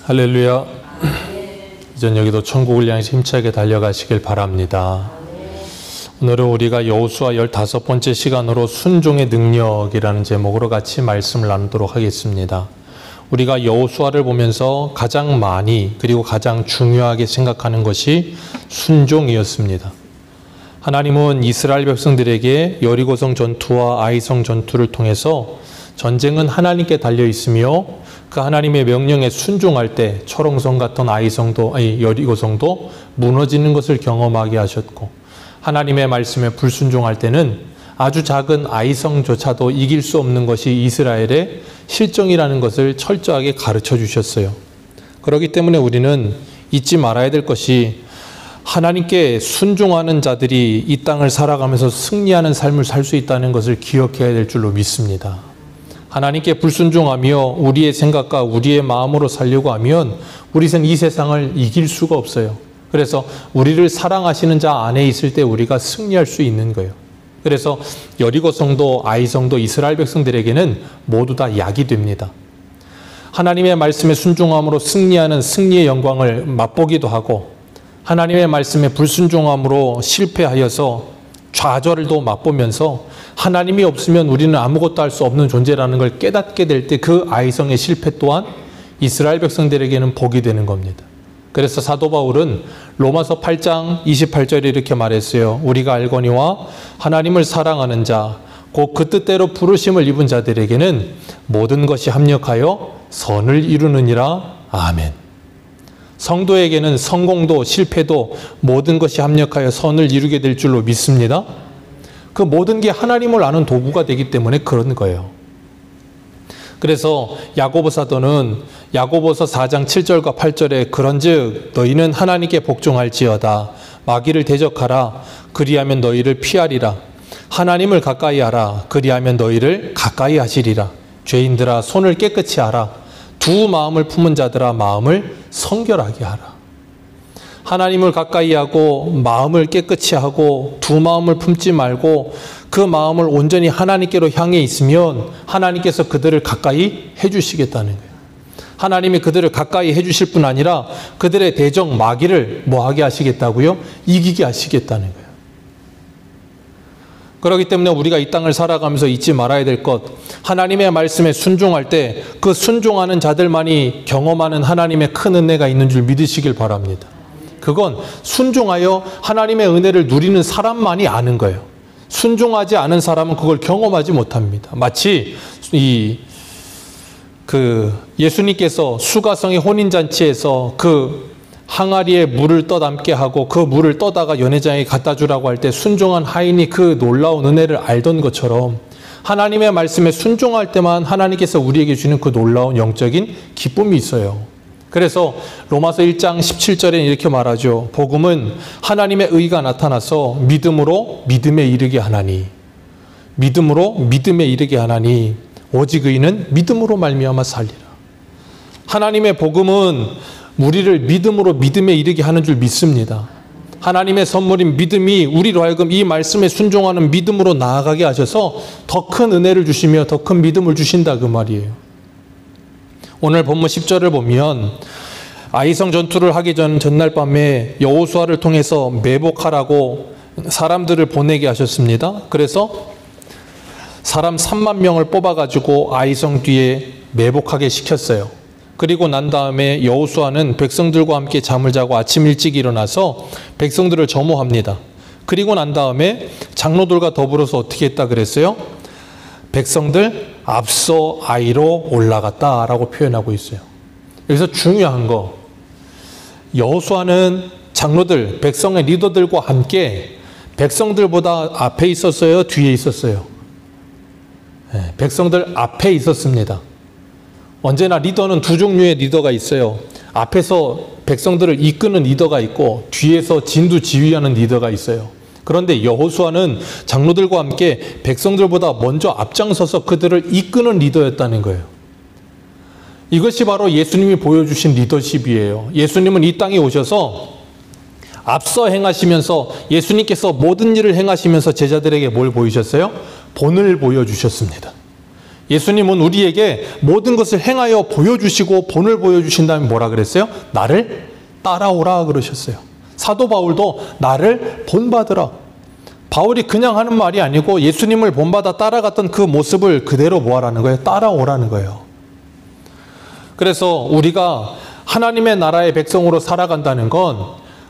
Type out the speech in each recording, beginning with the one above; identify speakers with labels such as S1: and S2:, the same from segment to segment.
S1: 할렐루야. 이전 여기도 천국을 향해 힘차게 달려가시길 바랍니다. 오늘은 우리가 여호수아 15번째 시간으로 순종의 능력이라는 제목으로 같이 말씀을 나누도록 하겠습니다. 우리가 여호수아를 보면서 가장 많이 그리고 가장 중요하게 생각하는 것이 순종이었습니다. 하나님은 이스라엘 백성들에게 여리고성 전투와 아이성 전투를 통해서 전쟁은 하나님께 달려 있으며 그 하나님의 명령에 순종할 때 초롱성 같은 여리고성도 무너지는 것을 경험하게 하셨고, 하나님의 말씀에 불순종할 때는 아주 작은 아이성조차도 이길 수 없는 것이 이스라엘의 실정이라는 것을 철저하게 가르쳐 주셨어요. 그렇기 때문에 우리는 잊지 말아야 될 것이, 하나님께 순종하는 자들이 이 땅을 살아가면서 승리하는 삶을 살 수 있다는 것을 기억해야 될 줄로 믿습니다. 하나님께 불순종하며 우리의 생각과 우리의 마음으로 살려고 하면 우리는 이 세상을 이길 수가 없어요. 그래서 우리를 사랑하시는 자 안에 있을 때 우리가 승리할 수 있는 거예요. 그래서 여리고성도 아이성도 이스라엘 백성들에게는 모두 다 약이 됩니다. 하나님의 말씀에 순종함으로 승리하는 승리의 영광을 맛보기도 하고, 하나님의 말씀에 불순종함으로 실패하여서 좌절도 맛보면서 하나님이 없으면 우리는 아무것도 할 수 없는 존재라는 걸 깨닫게 될 때 그 아이성의 실패 또한 이스라엘 백성들에게는 복이 되는 겁니다. 그래서 사도 바울은 로마서 8장 28절에 이렇게 말했어요. 우리가 알거니와 하나님을 사랑하는 자, 곧 그 뜻대로 부르심을 입은 자들에게는 모든 것이 합력하여 선을 이루느니라. 아멘. 성도에게는 성공도 실패도 모든 것이 합력하여 선을 이루게 될 줄로 믿습니다. 그 모든 게 하나님을 아는 도구가 되기 때문에 그런 거예요. 그래서 야고보 사도는 야고보서 4장 7절과 8절에 그런즉 너희는 하나님께 복종할지어다. 마귀를 대적하라. 그리하면 너희를 피하리라. 하나님을 가까이 하라. 그리하면 너희를 가까이 하시리라. 죄인들아 손을 깨끗이 하라. 두 마음을 품은 자들아 마음을 성결하게 하라. 하나님을 가까이 하고 마음을 깨끗이 하고 두 마음을 품지 말고 그 마음을 온전히 하나님께로 향해 있으면 하나님께서 그들을 가까이 해주시겠다는 거예요. 하나님이 그들을 가까이 해주실 뿐 아니라 그들의 대적 마귀를 뭐하게 하시겠다고요? 이기게 하시겠다는 거예요. 그렇기 때문에 우리가 이 땅을 살아가면서 잊지 말아야 될 것, 하나님의 말씀에 순종할 때 그 순종하는 자들만이 경험하는 하나님의 큰 은혜가 있는 줄 믿으시길 바랍니다. 그건 순종하여 하나님의 은혜를 누리는 사람만이 아는 거예요. 순종하지 않은 사람은 그걸 경험하지 못합니다. 마치 예수님께서 수가성의 혼인잔치에서 그 항아리에 물을 떠담게 하고 그 물을 떠다가 연회장에 갖다 주라고 할 때 순종한 하인이 그 놀라운 은혜를 알던 것처럼, 하나님의 말씀에 순종할 때만 하나님께서 우리에게 주는 그 놀라운 영적인 기쁨이 있어요. 그래서 로마서 1장 17절에 이렇게 말하죠. 복음은 하나님의 의가 나타나서 믿음으로 믿음에 이르게 하나니, 믿음으로 믿음에 이르게 하나니 오직 의는 믿음으로 말미암아 살리라. 하나님의 복음은 우리를 믿음으로 믿음에 이르게 하는 줄 믿습니다. 하나님의 선물인 믿음이 우리로 하여금 이 말씀에 순종하는 믿음으로 나아가게 하셔서 더 큰 은혜를 주시며 더 큰 믿음을 주신다 그 말이에요. 오늘 본문 10절을 보면 아이성 전투를 하기 전날 밤에 여호수아를 통해서 매복하라고 사람들을 보내게 하셨습니다. 그래서 사람 3만 명을 뽑아가지고 아이성 뒤에 매복하게 시켰어요. 그리고 난 다음에 여호수아는 백성들과 함께 잠을 자고 아침 일찍 일어나서 백성들을 점호합니다. 그리고 난 다음에 장로들과 더불어서 어떻게 했다 그랬어요? 백성들 앞서 아이로 올라갔다라고 표현하고 있어요. 여기서 중요한 거, 여호수아는 장로들, 백성의 리더들과 함께 백성들보다 앞에 있었어요? 뒤에 있었어요? 네, 백성들 앞에 있었습니다. 언제나 리더는 두 종류의 리더가 있어요. 앞에서 백성들을 이끄는 리더가 있고 뒤에서 진두지휘하는 리더가 있어요. 그런데 여호수아는 장로들과 함께 백성들보다 먼저 앞장서서 그들을 이끄는 리더였다는 거예요. 이것이 바로 예수님이 보여주신 리더십이에요. 예수님은 이 땅에 오셔서 앞서 행하시면서 예수님께서 모든 일을 행하시면서 제자들에게 뭘 보이셨어요? 본을 보여주셨습니다. 예수님은 우리에게 모든 것을 행하여 보여주시고 본을 보여주신 다음에 뭐라 그랬어요? 나를 따라오라 그러셨어요. 사도 바울도 나를 본받으라. 바울이 그냥 하는 말이 아니고 예수님을 본받아 따라갔던 그 모습을 그대로 뭐하라는 거예요? 따라오라는 거예요. 그래서 우리가 하나님의 나라의 백성으로 살아간다는 건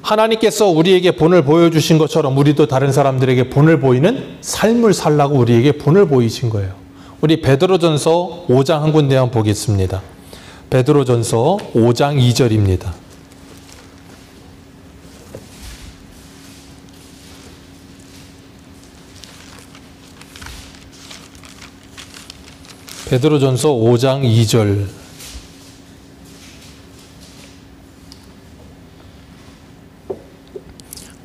S1: 하나님께서 우리에게 본을 보여주신 것처럼 우리도 다른 사람들에게 본을 보이는 삶을 살라고 우리에게 본을 보이신 거예요. 우리 베드로전서 5장 한 군데 한번 보겠습니다. 베드로전서 5장 2절입니다. 베드로전서 5장 2절.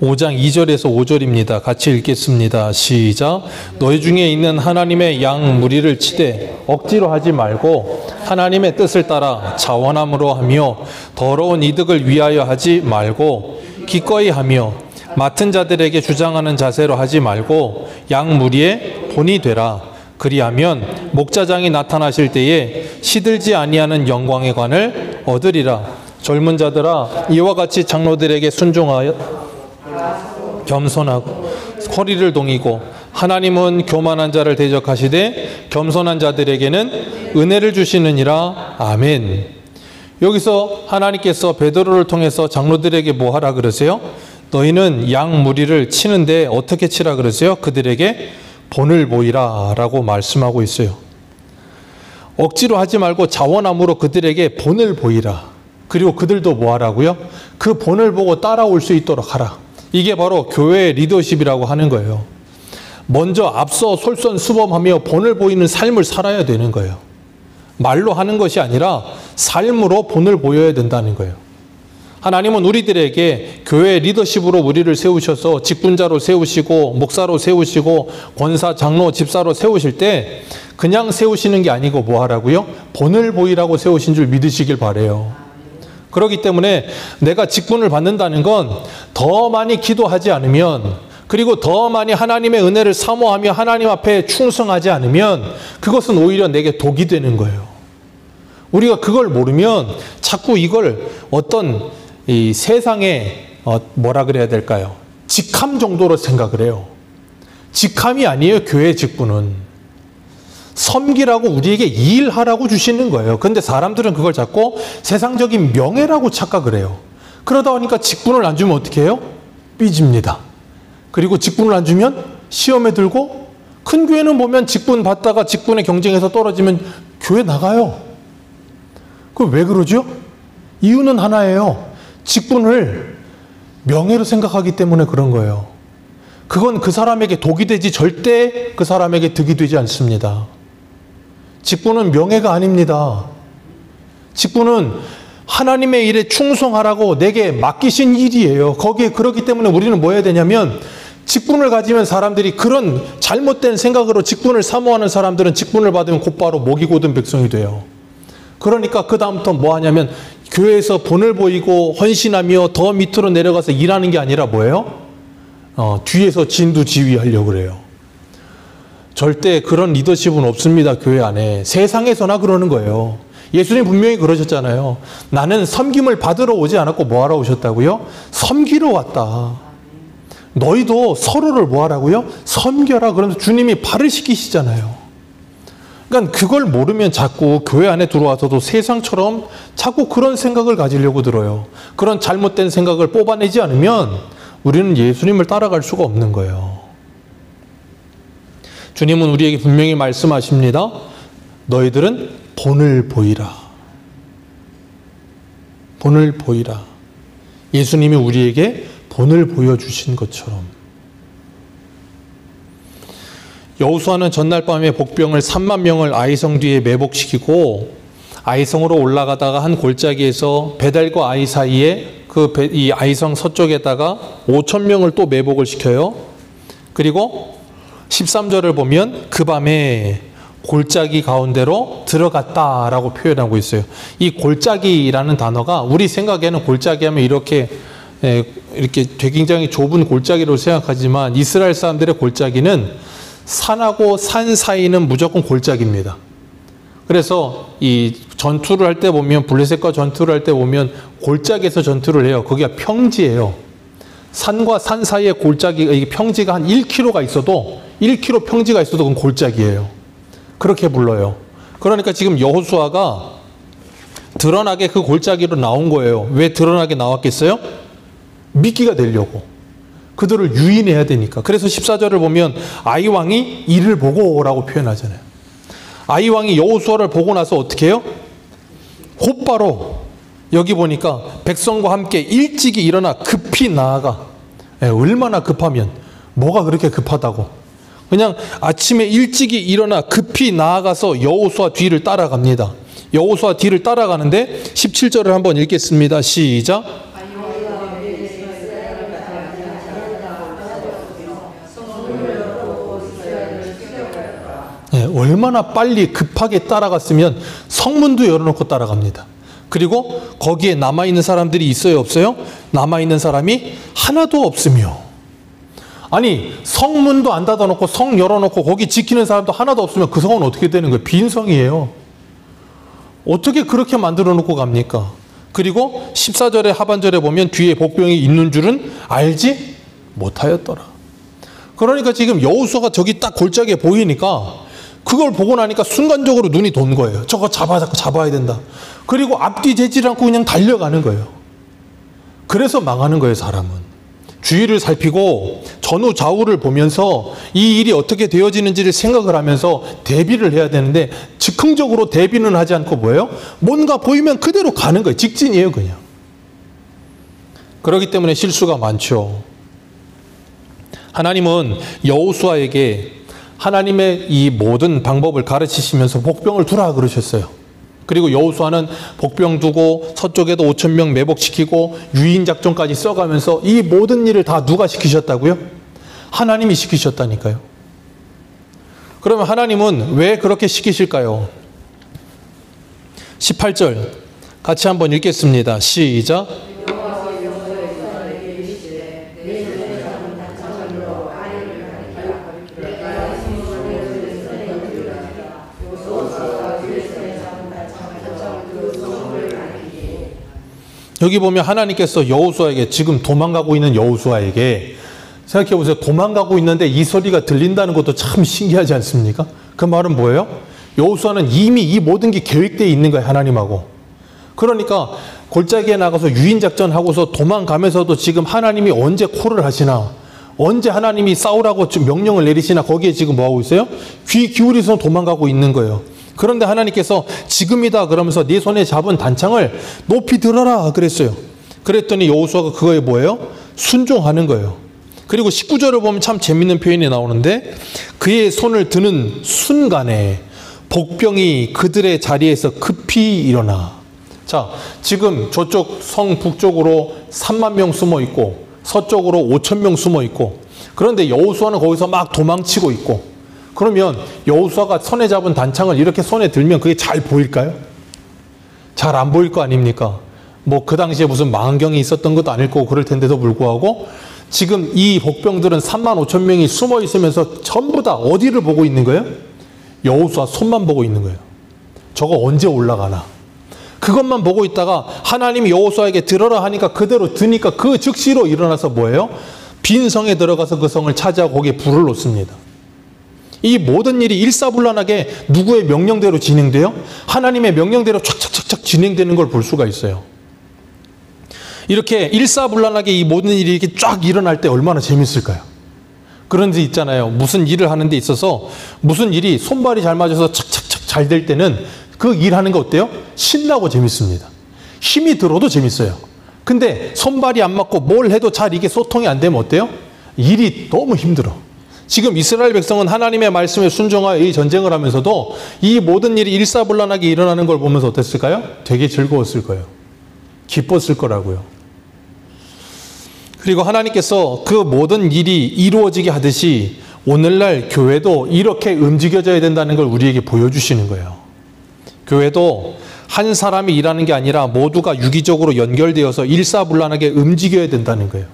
S1: (5장 2절에서 5절입니다) 같이 읽겠습니다. 시작. 너희 중에 있는 하나님의 양 무리를 치되 억지로 하지 말고 하나님의 뜻을 따라 자원함으로 하며 더러운 이득을 위하여 하지 말고 기꺼이 하며 맡은 자들에게 주장하는 자세로 하지 말고 양 무리의 본이 되라. 그리하면 목자장이 나타나실 때에 시들지 아니하는 영광의 관을 얻으리라. 젊은 자들아, 이와 같이 장로들에게 순종하여 겸손하고 허리를 동이고, 하나님은 교만한 자를 대적하시되 겸손한 자들에게는 은혜를 주시느니라. 아멘. 여기서 하나님께서 베드로를 통해서 장로들에게 뭐 하라 그러세요? 너희는 양 무리를 치는데 어떻게 치라 그러세요? 그들에게 본을 보이라 라고 말씀하고 있어요. 억지로 하지 말고 자원함으로 그들에게 본을 보이라. 그리고 그들도 뭐 하라고요? 그 본을 보고 따라올 수 있도록 하라. 이게 바로 교회의 리더십이라고 하는 거예요. 먼저 앞서 솔선수범하며 본을 보이는 삶을 살아야 되는 거예요. 말로 하는 것이 아니라 삶으로 본을 보여야 된다는 거예요. 하나님은 우리들에게 교회의 리더십으로 우리를 세우셔서 직분자로 세우시고 목사로 세우시고 권사, 장로, 집사로 세우실 때 그냥 세우시는 게 아니고 뭐 하라고요? 본을 보이라고 세우신 줄 믿으시길 바라요. 그렇기 때문에 내가 직분을 받는다는 건 더 많이 기도하지 않으면, 그리고 더 많이 하나님의 은혜를 사모하며 하나님 앞에 충성하지 않으면 그것은 오히려 내게 독이 되는 거예요. 우리가 그걸 모르면 자꾸 이걸 어떤 이 세상에 뭐라 그래야 될까요? 직함 정도로 생각을 해요. 직함이 아니에요. 교회 직분은 섬기라고 우리에게 일하라고 주시는 거예요. 그런데 사람들은 그걸 자꾸 세상적인 명예라고 착각을 해요. 그러다 보니까 직분을 안 주면 어떻게 해요? 삐집니다. 그리고 직분을 안 주면 시험에 들고, 큰 교회는 보면 직분 받다가 직분의 경쟁에서 떨어지면 교회 나가요. 그 왜 그러죠? 이유는 하나예요. 직분을 명예로 생각하기 때문에 그런 거예요. 그건 그 사람에게 독이 되지 절대 그 사람에게 득이 되지 않습니다. 직분은 명예가 아닙니다. 직분은 하나님의 일에 충성하라고 내게 맡기신 일이에요. 거기에 그렇기 때문에 우리는 뭐 해야 되냐면, 직분을 가지면 사람들이 그런 잘못된 생각으로 직분을 사모하는 사람들은 직분을 받으면 곧바로 목이 곧은 백성이 돼요. 그러니까 그 다음부터 뭐 하냐면 교회에서 본을 보이고 헌신하며 더 밑으로 내려가서 일하는 게 아니라 뭐예요? 뒤에서 진두지휘하려고 그래요. 절대 그런 리더십은 없습니다. 교회 안에. 세상에서나 그러는 거예요. 예수님 분명히 그러셨잖아요. 나는 섬김을 받으러 오지 않았고 뭐 하러 오셨다고요? 섬기러 왔다. 너희도 서로를 뭐 하라고요? 섬겨라. 그러면서 주님이 발을 씻기시잖아요. 그러니까 그걸 모르면 자꾸 교회 안에 들어와서도 세상처럼 자꾸 그런 생각을 가지려고 들어요. 그런 잘못된 생각을 뽑아내지 않으면 우리는 예수님을 따라갈 수가 없는 거예요. 주님은 우리에게 분명히 말씀하십니다. 너희들은 본을 보이라. 본을 보이라. 예수님이 우리에게 본을 보여주신 것처럼. 여호수아는 전날 밤에 복병을 3만 명을 아이성 뒤에 매복시키고 아이성으로 올라가다가 한 골짜기에서 베델과 아이 사이에 이 아이성 서쪽에다가 5천 명을 또 매복을 시켜요. 그리고 13절을 보면 그 밤에 골짜기 가운데로 들어갔다라고 표현하고 있어요. 이 골짜기라는 단어가 우리 생각에는 골짜기 하면 이렇게 되게 굉장히 좁은 골짜기로 생각하지만 이스라엘 사람들의 골짜기는 산하고 산 사이는 무조건 골짜기입니다. 그래서 이 전투를 할 때 보면, 블레셋과 전투를 할 때 보면 골짜기에서 전투를 해요. 거기가 평지예요. 산과 산 사이에 골짜기, 이게 평지가 한 1km가 있어도, 1km 평지가 있어도 그건 골짜기예요. 그렇게 불러요. 그러니까 지금 여호수아가 드러나게 그 골짜기로 나온 거예요. 왜 드러나게 나왔겠어요? 미끼가 되려고. 그들을 유인해야 되니까. 그래서 14절을 보면 아이 왕이 이를 보고 라고 표현하잖아요. 아이 왕이 여호수아를 보고 나서 어떻게 해요? 곧바로 여기 보니까 백성과 함께 일찍이 일어나 급히 나아가. 얼마나 급하면, 뭐가 그렇게 급하다고. 그냥 아침에 일찍이 일어나 급히 나아가서 여호수아 뒤를 따라갑니다. 여호수아 뒤를 따라가는데 17절을 한번 읽겠습니다. 시작. 얼마나 빨리 급하게 따라갔으면 성문도 열어놓고 따라갑니다. 그리고 거기에 남아있는 사람들이 있어요, 없어요? 남아있는 사람이 하나도 없으며. 아니, 성문도 안 닫아놓고 성 열어놓고 거기 지키는 사람도 하나도 없으면 그 성은 어떻게 되는 거예요? 빈 성이에요. 어떻게 그렇게 만들어 놓고 갑니까? 그리고 14절의 하반절에 보면 뒤에 복병이 있는 줄은 알지 못하였더라. 그러니까 지금 여호수아가 저기 딱 골짜기에 보이니까 그걸 보고 나니까 순간적으로 눈이 돈 거예요. 저거 잡아야 된다. 그리고 앞뒤 재지 않고 그냥 달려가는 거예요. 그래서 망하는 거예요, 사람은. 주위를 살피고 전후 좌우를 보면서 이 일이 어떻게 되어지는지를 생각을 하면서 대비를 해야 되는데 즉흥적으로 대비는 하지 않고 뭐예요? 뭔가 보이면 그대로 가는 거예요. 직진이에요, 그냥. 그렇기 때문에 실수가 많죠. 하나님은 여호수아에게 하나님의 이 모든 방법을 가르치시면서 복병을 두라 그러셨어요. 그리고 여호수아는 복병 두고 서쪽에도 5,000명 매복시키고 유인 작전까지 써가면서 이 모든 일을 다 누가 시키셨다고요? 하나님이 시키셨다니까요. 그러면 하나님은 왜 그렇게 시키실까요? 18절 같이 한번 읽겠습니다. 시작. 여기 보면 하나님께서 여호수아에게, 지금 도망가고 있는 여호수아에게, 생각해 보세요. 도망가고 있는데 이 소리가 들린다는 것도 참 신기하지 않습니까? 그 말은 뭐예요? 여호수아는 이미 이 모든 게 계획되어 있는 거예요, 하나님하고. 그러니까 골짜기에 나가서 유인작전하고서 도망가면서도 지금 하나님이 언제 콜을 하시나, 언제 하나님이 싸우라고 명령을 내리시나, 거기에 지금 뭐하고 있어요? 귀 기울여서 도망가고 있는 거예요. 그런데 하나님께서 지금이다 그러면서 네 손에 잡은 단창을 높이 들어라 그랬어요. 그랬더니 여호수아가 그거에 뭐예요? 순종하는 거예요. 그리고 19절을 보면 참 재밌는 표현이 나오는데 그의 손을 드는 순간에 복병이 그들의 자리에서 급히 일어나. 자, 지금 저쪽 성 북쪽으로 3만 명 숨어 있고 서쪽으로 5,000명 숨어 있고, 그런데 여호수아는 거기서 막 도망치고 있고, 그러면 여호수아가 손에 잡은 단창을 이렇게 손에 들면 그게 잘 보일까요? 잘 안 보일 거 아닙니까? 뭐 그 당시에 무슨 망원경이 있었던 것도 아닐 거고 그럴 텐데도 불구하고 지금 이 복병들은 35,000명이 숨어 있으면서 전부 다 어디를 보고 있는 거예요? 여호수아 손만 보고 있는 거예요. 저거 언제 올라가나? 그것만 보고 있다가 하나님이 여호수아에게 들어라 하니까 그대로 드니까 그 즉시로 일어나서 뭐예요? 빈 성에 들어가서 그 성을 차지하고 거기에 불을 놓습니다. 이 모든 일이 일사불란하게 누구의 명령대로 진행돼요? 하나님의 명령대로 착착착착 진행되는 걸 볼 수가 있어요. 이렇게 일사불란하게 이 모든 일이 이렇게 쫙 일어날 때 얼마나 재밌을까요? 그런 데 있잖아요. 무슨 일을 하는 데 있어서 무슨 일이 손발이 잘 맞아서 착착착 잘 될 때는 그 일하는 거 어때요? 신나고 재밌습니다. 힘이 들어도 재밌어요. 근데 손발이 안 맞고 뭘 해도 잘 이게 소통이 안 되면 어때요? 일이 너무 힘들어. 지금 이스라엘 백성은 하나님의 말씀에 순종하여 이 전쟁을 하면서도 이 모든 일이 일사불란하게 일어나는 걸 보면서 어땠을까요? 되게 즐거웠을 거예요. 기뻤을 거라고요. 그리고 하나님께서 그 모든 일이 이루어지게 하듯이 오늘날 교회도 이렇게 움직여져야 된다는 걸 우리에게 보여주시는 거예요. 교회도 한 사람이 일하는 게 아니라 모두가 유기적으로 연결되어서 일사불란하게 움직여야 된다는 거예요.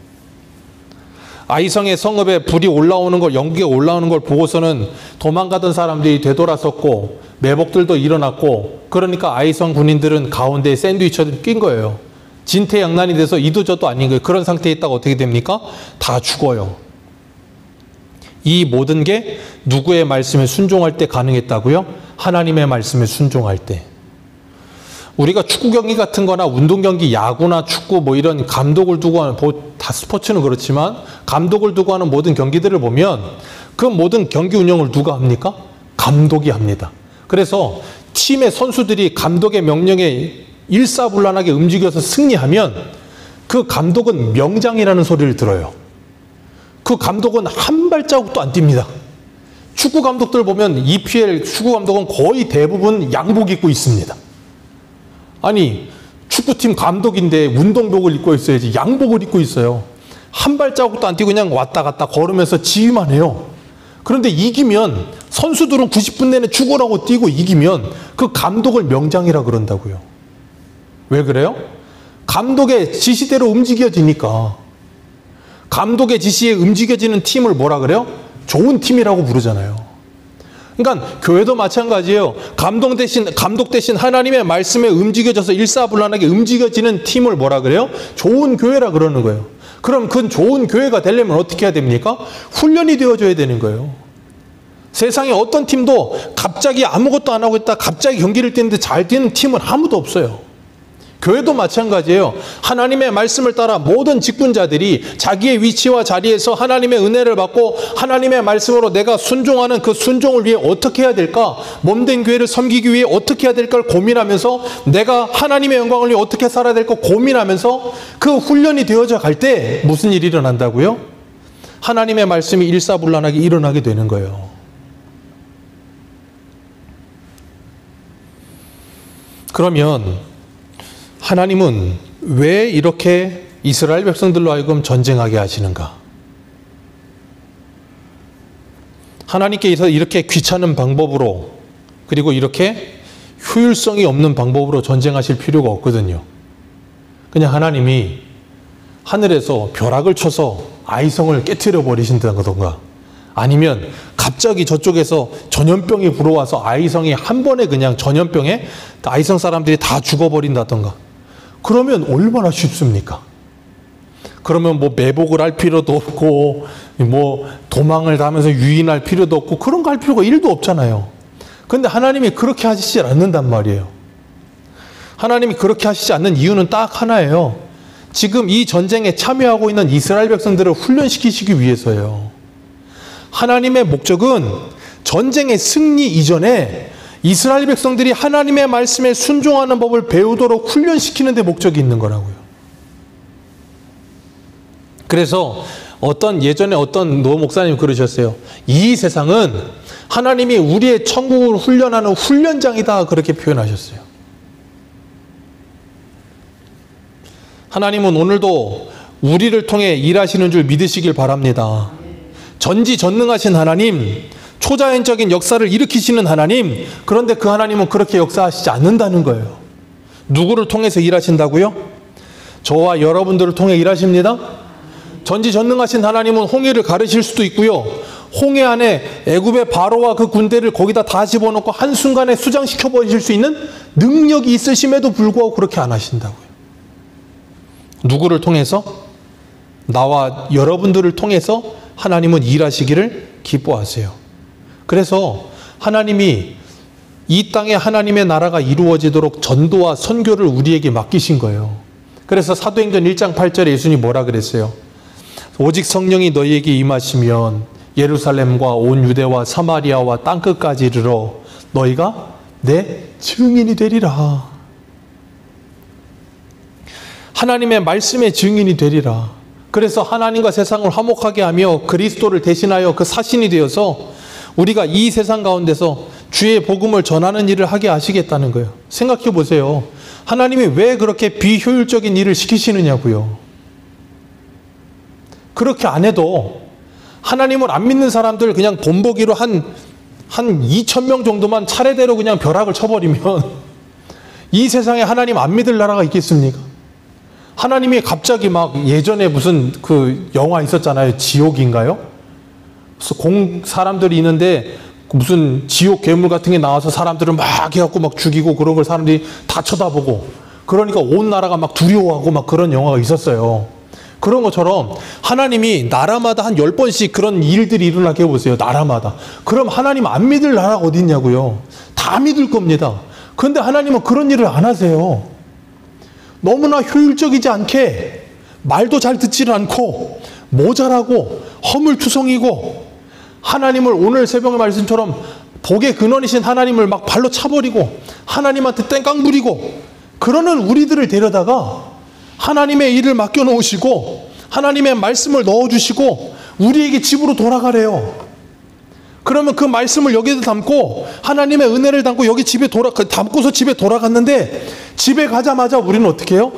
S1: 아이성의 성읍에 불이 올라오는 걸, 연기가 올라오는 걸 보고서는 도망가던 사람들이 되돌아섰고 매복들도 일어났고, 그러니까 아이성 군인들은 가운데에 샌드위치처럼 낀 거예요. 진퇴양난이 돼서 이도저도 아닌 거예요. 그런 상태에 있다가 어떻게 됩니까? 다 죽어요. 이 모든 게 누구의 말씀에 순종할 때 가능했다고요? 하나님의 말씀에 순종할 때. 우리가 축구 경기 같은 거나 운동 경기, 야구나 축구 뭐 이런 감독을 두고 하는, 다 스포츠는 그렇지만 감독을 두고 하는 모든 경기들을 보면 그 모든 경기 운영을 누가 합니까? 감독이 합니다. 그래서 팀의 선수들이 감독의 명령에 일사불란하게 움직여서 승리하면 그 감독은 명장이라는 소리를 들어요. 그 감독은 한 발자국도 안 뜁니다. 축구 감독들 보면 EPL 축구 감독은 거의 대부분 양복 입고 있습니다. 아니, 축구팀 감독인데 운동복을 입고 있어야지 양복을 입고 있어요. 한 발자국도 안 뛰고 그냥 왔다 갔다 걸으면서 지휘만 해요. 그런데 이기면, 선수들은 90분 내내 죽으라고 뛰고 이기면 그 감독을 명장이라 그런다고요. 왜 그래요? 감독의 지시대로 움직여지니까. 감독의 지시에 움직여지는 팀을 뭐라 그래요? 좋은 팀이라고 부르잖아요. 그러니까 교회도 마찬가지예요. 감독 대신 하나님의 말씀에 움직여져서 일사불란하게 움직여지는 팀을 뭐라 그래요? 좋은 교회라 그러는 거예요. 그럼 그 좋은 교회가 되려면 어떻게 해야 됩니까? 훈련이 되어줘야 되는 거예요. 세상에 어떤 팀도 갑자기 아무것도 안 하고 있다 갑자기 경기를 뛰는데 잘 뛰는 팀은 아무도 없어요. 교회도 마찬가지예요. 하나님의 말씀을 따라 모든 직분자들이 자기의 위치와 자리에서 하나님의 은혜를 받고 하나님의 말씀으로 내가 순종하는 그 순종을 위해 어떻게 해야 될까? 몸된 교회를 섬기기 위해 어떻게 해야 될까를 고민하면서 내가 하나님의 영광을 위해 어떻게 살아야 될까 고민하면서 그 훈련이 되어져 갈 때 무슨 일이 일어난다고요? 하나님의 말씀이 일사불란하게 일어나게 되는 거예요. 그러면 하나님은 왜 이렇게 이스라엘 백성들로 하여금 전쟁하게 하시는가? 하나님께서 이렇게 귀찮은 방법으로, 그리고 이렇게 효율성이 없는 방법으로 전쟁하실 필요가 없거든요. 그냥 하나님이 하늘에서 벼락을 쳐서 아이성을 깨트려 버리신다던가, 아니면 갑자기 저쪽에서 전염병이 불어와서 아이성이 한 번에 그냥 전염병에 아이성 사람들이 다 죽어버린다던가, 그러면 얼마나 쉽습니까? 그러면 뭐 매복을 할 필요도 없고 뭐 도망을 가면서 유인할 필요도 없고 그런 거 할 필요가 1도 없잖아요. 그런데 하나님이 그렇게 하시지 않는단 말이에요. 하나님이 그렇게 하시지 않는 이유는 딱 하나예요. 지금 이 전쟁에 참여하고 있는 이스라엘 백성들을 훈련시키시기 위해서예요. 하나님의 목적은 전쟁의 승리 이전에 이스라엘 백성들이 하나님의 말씀에 순종하는 법을 배우도록 훈련시키는 데 목적이 있는 거라고요. 그래서 예전에 어떤 노 목사님이 그러셨어요. 이 세상은 하나님이 우리의 천국을 훈련하는 훈련장이다, 그렇게 표현하셨어요. 하나님은 오늘도 우리를 통해 일하시는 줄 믿으시길 바랍니다. 전지전능하신 하나님, 초자연적인 역사를 일으키시는 하나님, 그런데 그 하나님은 그렇게 역사하시지 않는다는 거예요. 누구를 통해서 일하신다고요? 저와 여러분들을 통해 일하십니다. 전지전능하신 하나님은 홍해를 가르실 수도 있고요. 홍해 안에 애굽의 바로와 그 군대를 거기다 다 집어넣고 한순간에 수장시켜 버리실 수 있는 능력이 있으심에도 불구하고 그렇게 안 하신다고요. 누구를 통해서? 나와 여러분들을 통해서 하나님은 일하시기를 기뻐하세요. 그래서 하나님이 이 땅에 하나님의 나라가 이루어지도록 전도와 선교를 우리에게 맡기신 거예요. 그래서 사도행전 1장 8절에 예수님이 뭐라 그랬어요? 오직 성령이 너희에게 임하시면 예루살렘과 온 유대와 사마리아와 땅끝까지 이르러 너희가 내 증인이 되리라. 하나님의 말씀의 증인이 되리라. 그래서 하나님과 세상을 화목하게 하며 그리스도를 대신하여 그 사신이 되어서 우리가 이 세상 가운데서 주의 복음을 전하는 일을 하게 하시겠다는 거예요. 생각해 보세요. 하나님이 왜 그렇게 비효율적인 일을 시키시느냐고요. 그렇게 안 해도 하나님을 안 믿는 사람들 그냥 본보기로 한 2,000명 정도만 차례대로 그냥 벼락을 쳐버리면 이 세상에 하나님 안 믿을 나라가 있겠습니까? 하나님이 갑자기 막 예전에 무슨 그 영화 있었잖아요. 지옥인가요? 사람들이 있는데 무슨 지옥 괴물 같은 게 나와서 사람들을 막 해갖고 막 죽이고 그런 걸 사람들이 다 쳐다보고 그러니까 온 나라가 막 두려워하고 막 그런 영화가 있었어요. 그런 것처럼 하나님이 나라마다 한 10번씩 그런 일들이 일어나게 해보세요. 나라마다. 그럼 하나님 안 믿을 나라가 어디 있냐고요. 다 믿을 겁니다. 그런데 하나님은 그런 일을 안 하세요. 너무나 효율적이지 않게 말도 잘 듣지를 않고 모자라고 허물투성이고 하나님을 오늘 새벽의 말씀처럼 복의 근원이신 하나님을 막 발로 차버리고 하나님한테 땡깡 부리고 그러는 우리들을 데려다가 하나님의 일을 맡겨놓으시고 하나님의 말씀을 넣어주시고 우리에게 집으로 돌아가래요. 그러면 그 말씀을 여기에도 담고 하나님의 은혜를 담고 여기 집에 담고서 집에 돌아갔는데 집에 가자마자 우리는 어떻게 해요?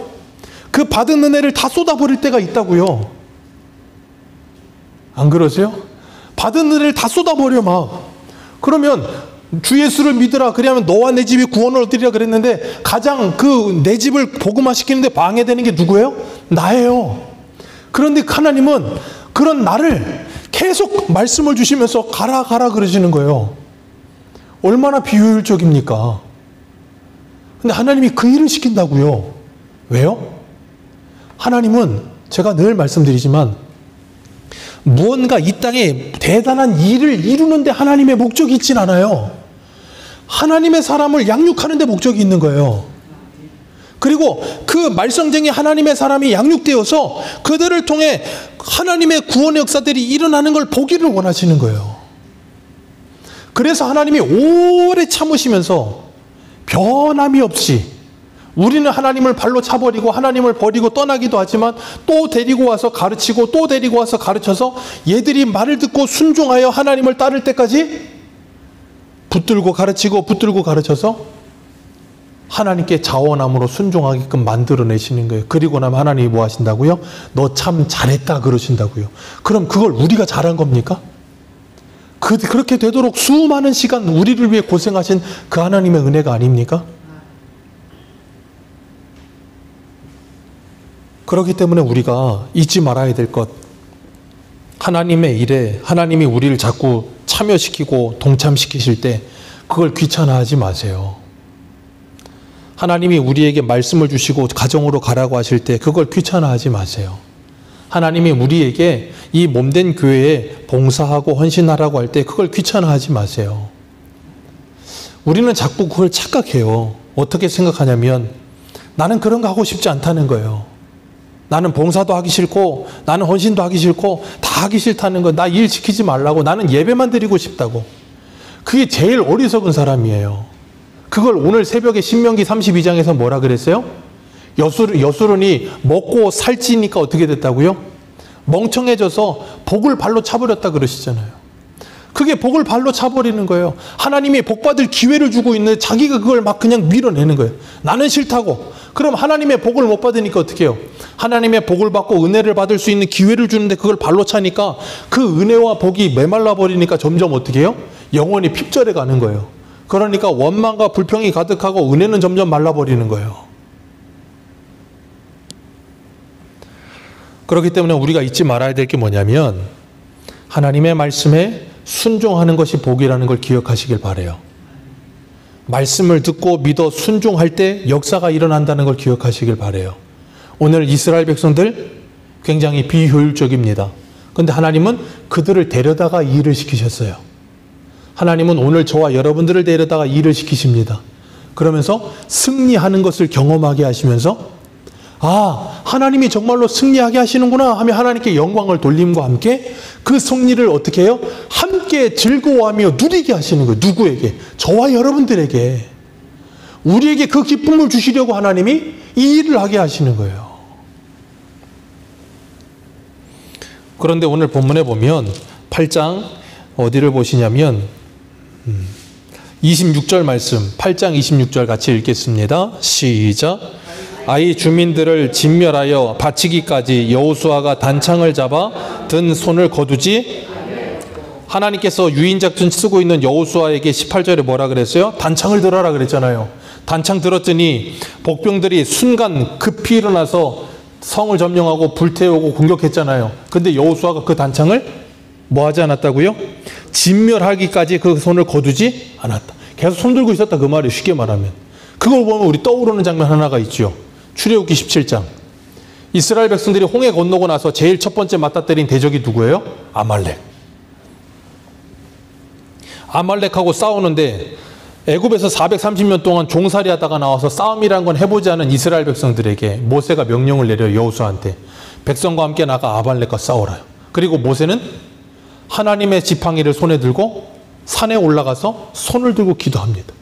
S1: 그 받은 은혜를 다 쏟아버릴 때가 있다고요. 안 그러세요? 받은 은혜를 다 쏟아버려 막. 그러면 주 예수를 믿으라 그러면 너와 내 집이 구원을 얻으리라 그랬는데 가장 그 내 집을 복음화시키는데 방해되는 게 누구예요? 나예요. 그런데 하나님은 그런 나를 계속 말씀을 주시면서 가라 가라 그러시는 거예요. 얼마나 비효율적입니까? 근데 하나님이 그 일을 시킨다고요. 왜요? 하나님은 제가 늘 말씀드리지만 무언가 이 땅에 대단한 일을 이루는데 하나님의 목적이 있진 않아요. 하나님의 사람을 양육하는 데 목적이 있는 거예요. 그리고 그 말썽쟁이 하나님의 사람이 양육되어서 그들을 통해 하나님의 구원의 역사들이 일어나는 걸 보기를 원하시는 거예요. 그래서 하나님이 오래 참으시면서 변함이 없이 우리는 하나님을 발로 차버리고 하나님을 버리고 떠나기도 하지만 또 데리고 와서 가르치고 또 데리고 와서 가르쳐서 얘들이 말을 듣고 순종하여 하나님을 따를 때까지 붙들고 가르치고 붙들고 가르쳐서 하나님께 자원함으로 순종하게끔 만들어내시는 거예요. 그리고 나면 하나님이 뭐 하신다고요? 너 참 잘했다 그러신다고요. 그럼 그걸 우리가 잘한 겁니까? 그렇게 되도록 수많은 시간 우리를 위해 고생하신 그 하나님의 은혜가 아닙니까? 그렇기 때문에 우리가 잊지 말아야 될 것, 하나님의 일에 하나님이 우리를 자꾸 참여시키고 동참시키실 때 그걸 귀찮아하지 마세요. 하나님이 우리에게 말씀을 주시고 가정으로 가라고 하실 때 그걸 귀찮아하지 마세요. 하나님이 우리에게 이 몸된 교회에 봉사하고 헌신하라고 할 때 그걸 귀찮아하지 마세요. 우리는 자꾸 그걸 착각해요. 어떻게 생각하냐면 나는 그런 거 하고 싶지 않다는 거예요. 나는 봉사도 하기 싫고 나는 헌신도 하기 싫고 다 하기 싫다는 거. 나 일 시키지 말라고. 나는 예배만 드리고 싶다고. 그게 제일 어리석은 사람이에요. 그걸 오늘 새벽에 신명기 32장에서 뭐라 그랬어요? 여수론이 먹고 살찌니까 어떻게 됐다고요? 멍청해져서 복을 발로 차버렸다 그러시잖아요. 그게 복을 발로 차버리는 거예요. 하나님이 복받을 기회를 주고 있는데 자기가 그걸 막 그냥 밀어내는 거예요. 나는 싫다고. 그럼 하나님의 복을 못 받으니까 어떻게 해요? 하나님의 복을 받고 은혜를 받을 수 있는 기회를 주는데 그걸 발로 차니까 그 은혜와 복이 메말라 버리니까 점점 어떻게 해요? 영혼이 핍절해 가는 거예요. 그러니까 원망과 불평이 가득하고 은혜는 점점 말라버리는 거예요. 그렇기 때문에 우리가 잊지 말아야 될 게 뭐냐면 하나님의 말씀에 순종하는 것이 복이라는 걸 기억하시길 바라요. 말씀을 듣고 믿어 순종할 때 역사가 일어난다는 걸 기억하시길 바라요. 오늘 이스라엘 백성들 굉장히 비효율적입니다. 그런데 하나님은 그들을 데려다가 일을 시키셨어요. 하나님은 오늘 저와 여러분들을 데려다가 일을 시키십니다. 그러면서 승리하는 것을 경험하게 하시면서 아, 하나님이 정말로 승리하게 하시는구나 하며 하나님께 영광을 돌림과 함께 그 승리를 어떻게 해요? 함께 즐거워하며 누리게 하시는 거예요. 누구에게? 저와 여러분들에게. 우리에게 그 기쁨을 주시려고 하나님이 이 일을 하게 하시는 거예요. 그런데 오늘 본문에 보면 8장 어디를 보시냐면 26절 말씀, 8장 26절 같이 읽겠습니다. 시작. 아이 주민들을 진멸하여 바치기까지 여호수아가 단창을 잡아 든 손을 거두지. 하나님께서 유인작전 쓰고 있는 여호수아에게 18절에 뭐라 그랬어요? 단창을 들어라 그랬잖아요. 단창 들었더니 복병들이 순간 급히 일어나서 성을 점령하고 불태우고 공격했잖아요. 근데 여호수아가 그 단창을 뭐 하지 않았다고요? 진멸하기까지 그 손을 거두지 않았다. 계속 손 들고 있었다 그 말이에요. 쉽게 말하면. 그걸 보면 우리 떠오르는 장면 하나가 있죠. 출애굽기 17장. 이스라엘 백성들이 홍해 건너고 나서 제일 첫 번째 맞닥뜨린 대적이 누구예요? 아말렉. 아말렉하고 싸우는데 애굽에서 430년 동안 종살이 하다가 나와서 싸움이란 건 해보지 않은 이스라엘 백성들에게 모세가 명령을 내려요. 여호수아한테. 백성과 함께 나가 아말렉과 싸우라요. 그리고 모세는 하나님의 지팡이를 손에 들고 산에 올라가서 손을 들고 기도합니다.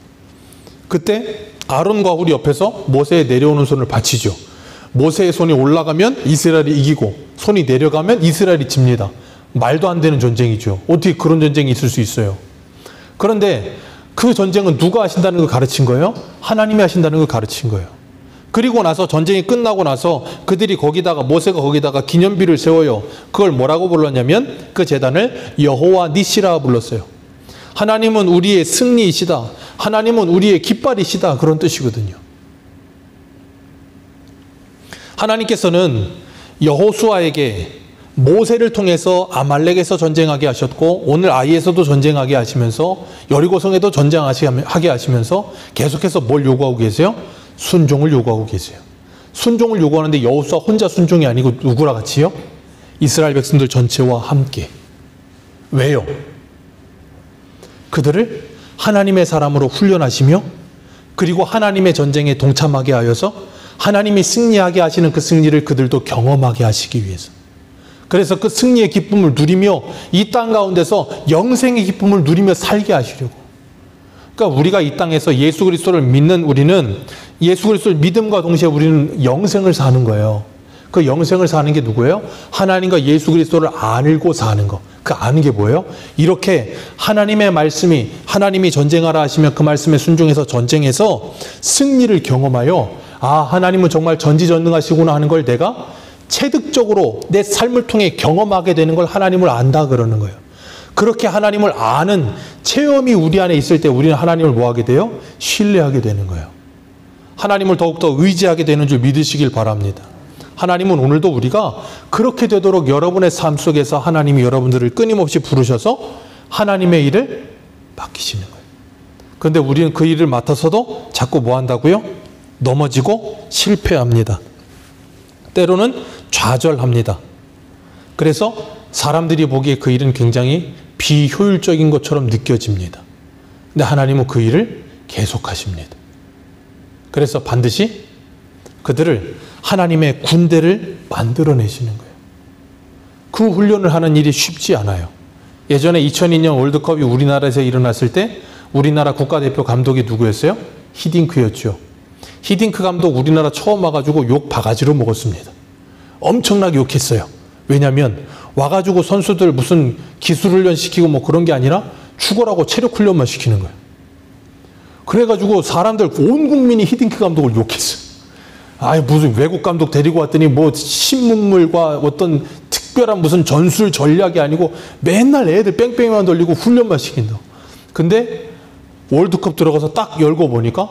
S1: 그때 아론과 훌이 옆에서 모세의 내려오는 손을 받치죠. 모세의 손이 올라가면 이스라엘이 이기고 손이 내려가면 이스라엘이 집니다. 말도 안 되는 전쟁이죠. 어떻게 그런 전쟁이 있을 수 있어요? 그런데 그 전쟁은 누가 하신다는 걸 가르친 거예요? 하나님이 하신다는 걸 가르친 거예요. 그리고 나서 전쟁이 끝나고 나서 그들이 거기다가 모세가 거기다가 기념비를 세워요. 그걸 뭐라고 불렀냐면 그 제단을 여호와 니시라 불렀어요. 하나님은 우리의 승리이시다. 하나님은 우리의 깃발이시다. 그런 뜻이거든요. 하나님께서는 여호수아에게 모세를 통해서 아말렉에서 전쟁하게 하셨고 오늘 아이에서도 전쟁하게 하시면서 여리고성에도 전쟁하게 하시면서 계속해서 뭘 요구하고 계세요? 순종을 요구하고 계세요. 순종을 요구하는데 여호수아 혼자 순종이 아니고 누구랑 같이요? 이스라엘 백성들 전체와 함께. 왜요? 그들을 하나님의 사람으로 훈련하시며 그리고 하나님의 전쟁에 동참하게 하여서 하나님이 승리하게 하시는 그 승리를 그들도 경험하게 하시기 위해서. 그래서 그 승리의 기쁨을 누리며 이 땅 가운데서 영생의 기쁨을 누리며 살게 하시려고. 그러니까 우리가 이 땅에서 예수 그리스도를 믿는 우리는 예수 그리스도를 믿음과 동시에 우리는 영생을 사는 거예요. 그 영생을 사는 게 누구예요? 하나님과 예수 그리스도를 알고 사는 거. 그 아는 게 뭐예요? 이렇게 하나님의 말씀이 하나님이 전쟁하라 하시면 그 말씀에 순종해서 전쟁해서 승리를 경험하여 아 하나님은 정말 전지전능하시구나 하는 걸 내가 체득적으로 내 삶을 통해 경험하게 되는 걸 하나님을 안다 그러는 거예요. 그렇게 하나님을 아는 체험이 우리 안에 있을 때 우리는 하나님을 뭐하게 돼요? 신뢰하게 되는 거예요. 하나님을 더욱더 의지하게 되는 줄 믿으시길 바랍니다. 하나님은 오늘도 우리가 그렇게 되도록 여러분의 삶 속에서 하나님이 여러분들을 끊임없이 부르셔서 하나님의 일을 맡기시는 거예요. 그런데 우리는 그 일을 맡아서도 자꾸 뭐 한다고요? 넘어지고 실패합니다. 때로는 좌절합니다. 그래서 사람들이 보기에 그 일은 굉장히 비효율적인 것처럼 느껴집니다. 근데 하나님은 그 일을 계속하십니다. 그래서 반드시 그들을 하나님의 군대를 만들어내시는 거예요. 그 훈련을 하는 일이 쉽지 않아요. 예전에 2002년 월드컵이 우리나라에서 일어났을 때 우리나라 국가대표 감독이 누구였어요? 히딩크였죠. 히딩크 감독 우리나라 처음 와가지고 욕 바가지로 먹었습니다. 엄청나게 욕했어요. 왜냐하면 와가지고 선수들 무슨 기술훈련 시키고 뭐 그런 게 아니라 죽어라고 체력훈련만 시키는 거예요. 그래가지고 사람들 온 국민이 히딩크 감독을 욕했어요. 아이 무슨 외국 감독 데리고 왔더니 뭐 신문물과 어떤 특별한 무슨 전술 전략이 아니고 맨날 애들 뺑뺑이만 돌리고 훈련만 시킨다. 근데 월드컵 들어가서 딱 열고 보니까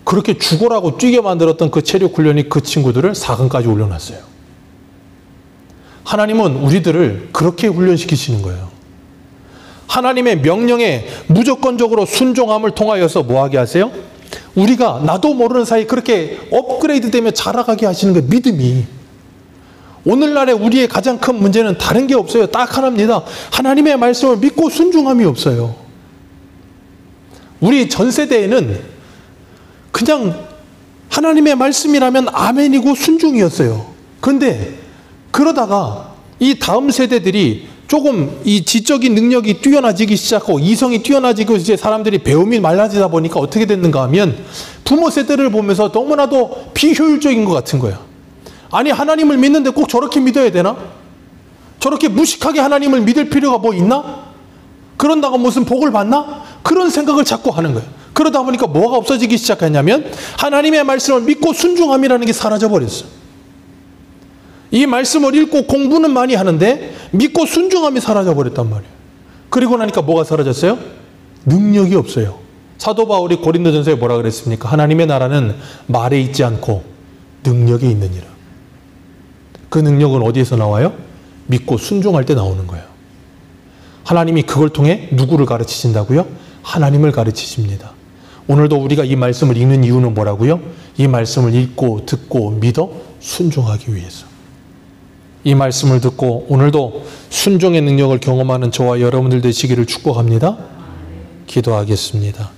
S1: 그렇게 죽어라고 뛰게 만들었던 그 체력 훈련이 그 친구들을 4강까지 올려놨어요. 하나님은 우리들을 그렇게 훈련시키시는 거예요. 하나님의 명령에 무조건적으로 순종함을 통하여서 뭐하게 하세요? 우리가 나도 모르는 사이 그렇게 업그레이드 되며 자라가게 하시는 그 믿음이. 오늘날의 우리의 가장 큰 문제는 다른 게 없어요. 딱 하나입니다. 하나님의 말씀을 믿고 순종함이 없어요. 우리 전 세대에는 그냥 하나님의 말씀이라면 아멘이고 순종이었어요. 그런데 그러다가 이 다음 세대들이 조금 이 지적인 능력이 뛰어나지기 시작하고 이성이 뛰어나지고 이제 사람들이 배움이 많아지다 보니까 어떻게 됐는가 하면 부모 세대를 보면서 너무나도 비효율적인 것 같은 거야. 아니 하나님을 믿는데 꼭 저렇게 믿어야 되나? 저렇게 무식하게 하나님을 믿을 필요가 뭐 있나? 그런다고 무슨 복을 받나? 그런 생각을 자꾸 하는 거예요. 그러다 보니까 뭐가 없어지기 시작했냐면 하나님의 말씀을 믿고 순종함이라는 게 사라져버렸어요. 이 말씀을 읽고 공부는 많이 하는데 믿고 순종함이 사라져버렸단 말이에요. 그리고 나니까 뭐가 사라졌어요? 능력이 없어요. 사도 바울이 고린도전서에 뭐라 그랬습니까? 하나님의 나라는 말에 있지 않고 능력에 있느니라. 그 능력은 어디에서 나와요? 믿고 순종할 때 나오는 거예요. 하나님이 그걸 통해 누구를 가르치신다고요? 하나님을 가르치십니다. 오늘도 우리가 이 말씀을 읽는 이유는 뭐라고요? 이 말씀을 읽고 듣고 믿어 순종하기 위해서. 이 말씀을 듣고 오늘도 순종의 능력을 경험하는 저와 여러분들 되시기를 축복합니다. 기도하겠습니다.